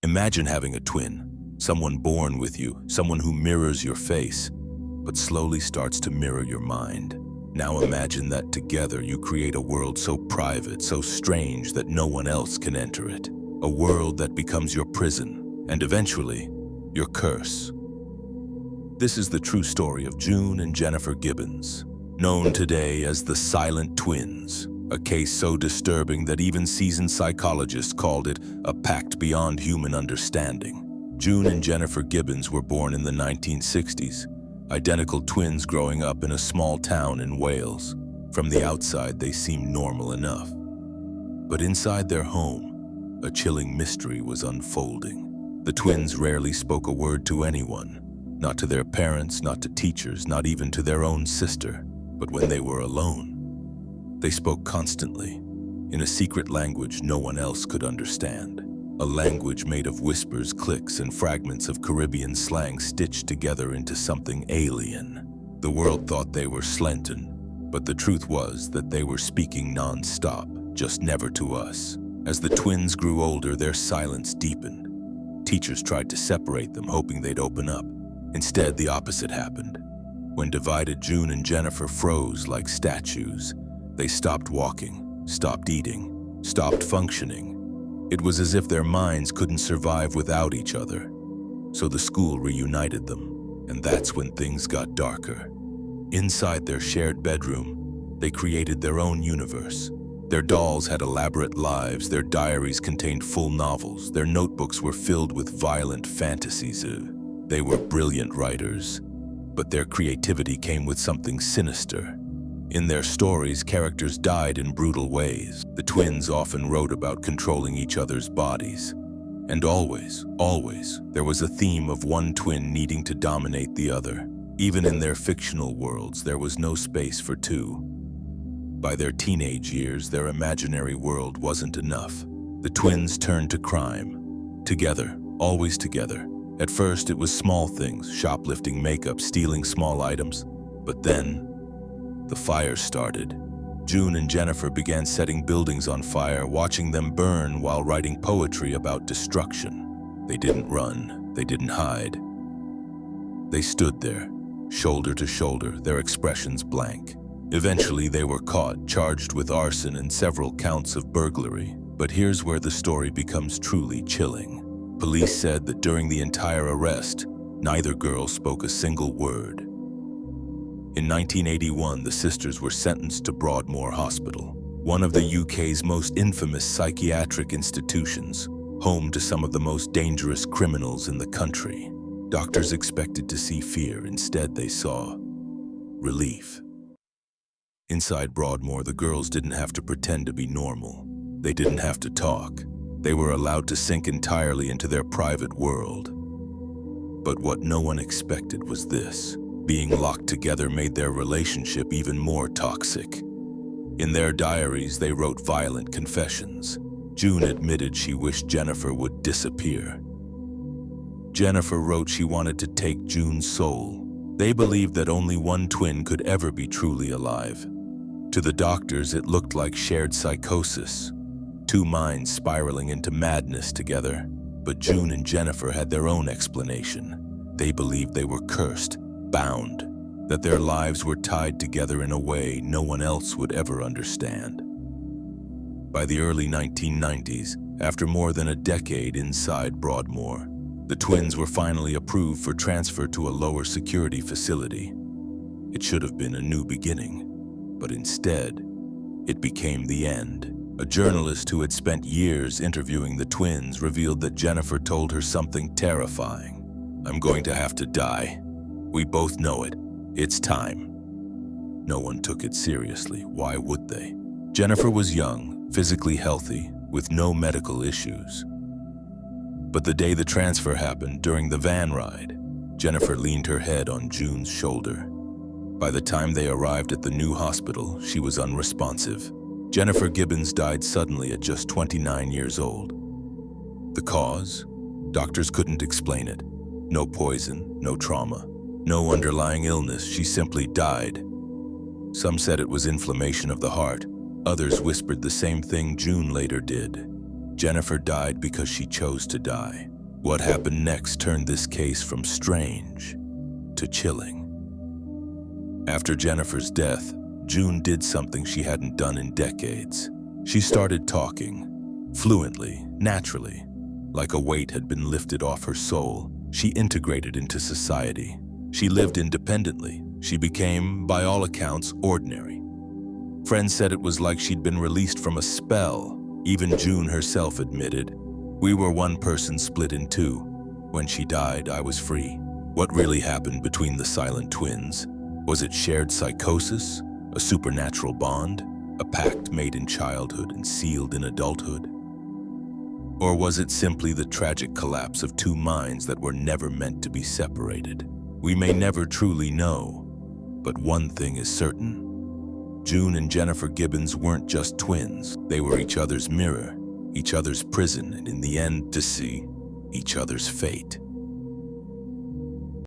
Imagine having a twin, someone born with you, someone who mirrors your face, but slowly starts to mirror your mind. Now imagine that together you create a world so private, so strange that no one else can enter it. A world that becomes your prison, and eventually, your curse. This is the true story of June and Jennifer Gibbons, known today as the Silent Twins, a case so disturbing that even seasoned psychologists called it a pact beyond human understanding. June and Jennifer Gibbons were born in the 1960s, identical twins growing up in a small town in Wales. From the outside, they seemed normal enough. But inside their home, a chilling mystery was unfolding. The twins rarely spoke a word to anyone, not to their parents, not to teachers, not even to their own sister. But when they were alone, they spoke constantly, in a secret language no one else could understand. A language made of whispers, clicks, and fragments of Caribbean slang stitched together into something alien. The world thought they were slanted, but the truth was that they were speaking non-stop, just never to us. As the twins grew older, their silence deepened. Teachers tried to separate them, hoping they'd open up. Instead, the opposite happened. When divided, June and Jennifer froze like statues. They stopped walking, stopped eating, stopped functioning. It was as if their minds couldn't survive without each other. So the school reunited them, and that's when things got darker. Inside their shared bedroom, they created their own universe. Their dolls had elaborate lives, their diaries contained full novels, their notebooks were filled with violent fantasies. They were brilliant writers, but their creativity came with something sinister. In their stories, characters died in brutal ways. The twins often wrote about controlling each other's bodies. And always, there was a theme of one twin needing to dominate the other. Even in their fictional worlds, there was no space for two. By their teenage years, their imaginary world wasn't enough. The twins turned to crime. Together, always together. At first, it was small things, shoplifting makeup, stealing small items. But then, the fire started. June and Jennifer began setting buildings on fire, watching them burn while writing poetry about destruction. They didn't run, they didn't hide. They stood there, shoulder to shoulder, their expressions blank. Eventually, they were caught, charged with arson and several counts of burglary. But here's where the story becomes truly chilling. Police said that during the entire arrest, neither girl spoke a single word. In 1981, the sisters were sentenced to Broadmoor Hospital, one of the UK's most infamous psychiatric institutions, home to some of the most dangerous criminals in the country. Doctors expected to see fear. Instead, they saw relief. Inside Broadmoor, the girls didn't have to pretend to be normal. They didn't have to talk. They were allowed to sink entirely into their private world. But what no one expected was this. Being locked together made their relationship even more toxic. In their diaries, they wrote violent confessions. June admitted she wished Jennifer would disappear. Jennifer wrote she wanted to take June's soul. They believed that only one twin could ever be truly alive. To the doctors, it looked like shared psychosis, two minds spiraling into madness together. But June and Jennifer had their own explanation. They believed they were cursed, bound, that their lives were tied together in a way no one else would ever understand. By the early 1990s, after more than a decade inside Broadmoor, the twins were finally approved for transfer to a lower security facility. It should have been a new beginning, but instead, it became the end. A journalist who had spent years interviewing the twins revealed that Jennifer told her something terrifying. "I'm going to have to die. We both know it. It's time." No one took it seriously. Why would they? Jennifer was young, physically healthy, with no medical issues. But the day the transfer happened, during the van ride, Jennifer leaned her head on June's shoulder. By the time they arrived at the new hospital, she was unresponsive. Jennifer Gibbons died suddenly at just 29 years old. The cause? Doctors couldn't explain it. No poison, no trauma. No underlying illness, she simply died. Some said it was inflammation of the heart. Others whispered the same thing June later did. Jennifer died because she chose to die. What happened next turned this case from strange to chilling. After Jennifer's death, June did something she hadn't done in decades. She started talking, fluently, naturally, like a weight had been lifted off her soul. She integrated into society. She lived independently. She became, by all accounts, ordinary. Friends said it was like she'd been released from a spell. Even June herself admitted, "We were one person split in two. When she died, I was free." What really happened between the silent twins? Was it shared psychosis? A supernatural bond? A pact made in childhood and sealed in adulthood? Or was it simply the tragic collapse of two minds that were never meant to be separated? We may never truly know, but one thing is certain. June and Jennifer Gibbons weren't just twins. They were each other's mirror, each other's prison, and in the end, to see each other's fate.